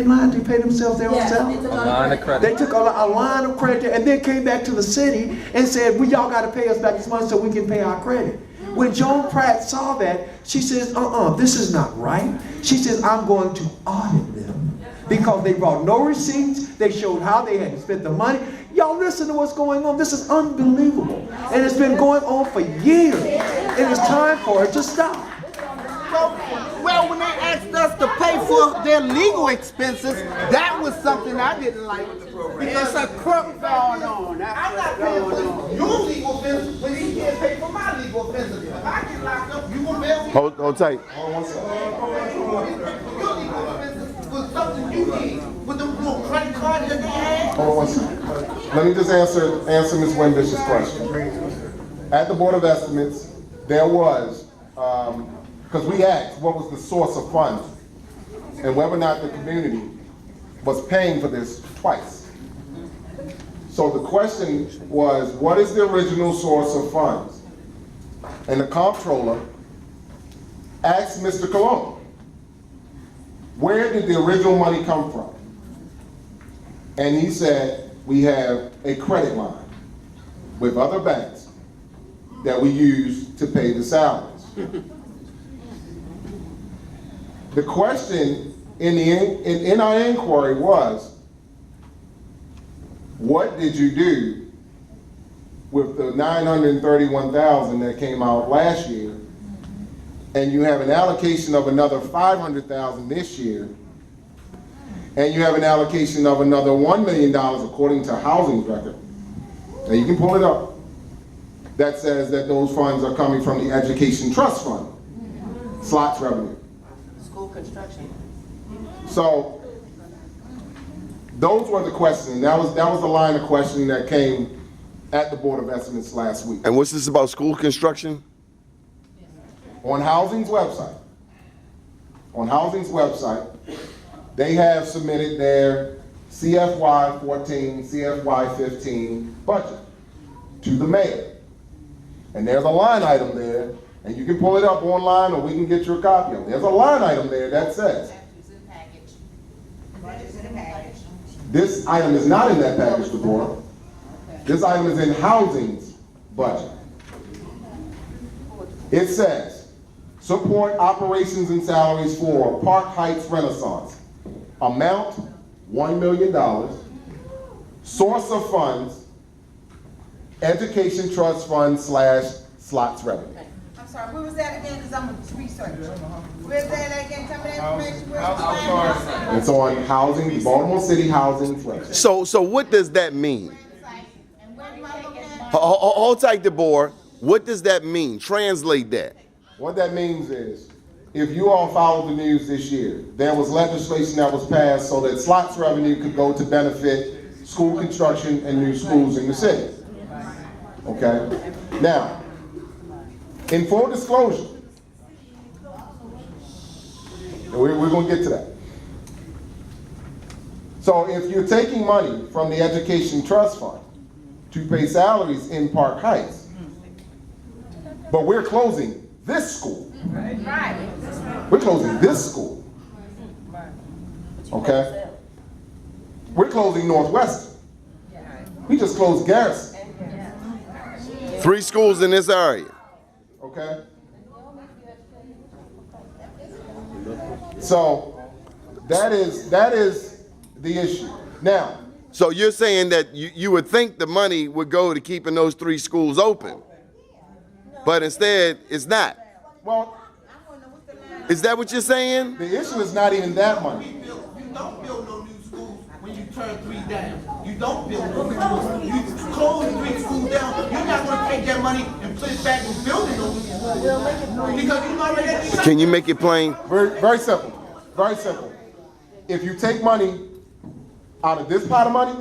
line to pay themselves their own salary? A line of credit. They took a line of credit and then came back to the city and said, well, y'all got to pay us back this money so we can pay our credit. When Joan Pratt saw that, she says, this is not right. She says, I'm going to audit them because they brought no receipts. They showed how they had spent the money. Y'all listen to what's going on. This is unbelievable. And it's been going on for years. And it's time for it to stop. Well, when they asked us to pay for their legal expenses, that was something I didn't like. Because a crook going on. I'm not paying for your legal expenses, but you can't pay for my legal expenses. If I get locked up, you will bail me. Hold tight. Your legal expenses was something you did with the little credit card that they had. Hold on 1 second. Let me just answer Ms. Windish's question. At the Board of Estimates, there was, because we asked what was the source of funds and whether or not the community was paying for this twice. So the question was, what is the original source of funds? And the comptroller asked Mr. Colon, where did the original money come from? And he said, we have a credit line with other banks that we use to pay the salaries. The question in our inquiry was, what did you do with the $931,000 that came out last year, and you have an allocation of another $500,000 this year, and you have an allocation of another $1 million according to housing's record, and you can pull it up, that says that those funds are coming from the Education Trust Fund, slots revenue. School construction. So those were the questions. That was the line of questioning that came at the Board of Estimates last week. And what's this about school construction? On Housing's website, they have submitted their CFY 14, CFY 15 budget to the mayor. And there's a line item there, and you can pull it up online or we can get you a copy of it. There's a line item there that says, this item is not in that package, Deborah. This item is in Housing's budget. It says, support operations and salaries for Park Heights Renaissance. Amount, $1 million. Source of funds, Education Trust Fund / slots revenue. I'm sorry, where was that again? Because I'm a researcher. Where's that again? Tell me that information. Where It's on Housing, Baltimore City Housing's website. So what does that mean? and where am I looking at? Hold tight, Deborah. What does that mean? Translate that. What that means is, if you all followed the news this year, there was legislation that was passed so that slots revenue could go to benefit school construction and new schools in the city. Okay? Now, in full disclosure, and we're going to get to that. So if you're taking money from the Education Trust Fund to pay salaries in Park Heights, but we're closing this school. Right. We're closing this school. Okay? We're closing Northwestern. We just closed Garrison. 3 schools in this area. Okay? So that is the issue. Now, So you're saying that you would think the money would go to keeping those 3 schools open, but instead it's not. well, Is that what you're saying? the issue is not even that money. You don't build no new schools when you turn 3 down. You don't build no new schools. You close 3 schools down. You're not going to take that money and put it back in building those schools. Because you already shut Can you make it plain? Very, very simple. Very simple. If you take money out of this pot of money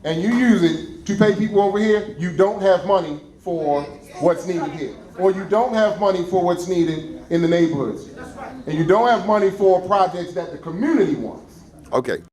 and you use it to pay people over here, you don't have money for what's needed here. Or you don't have money for what's needed in the neighborhoods. And you don't have money for projects that the community wants. Okay.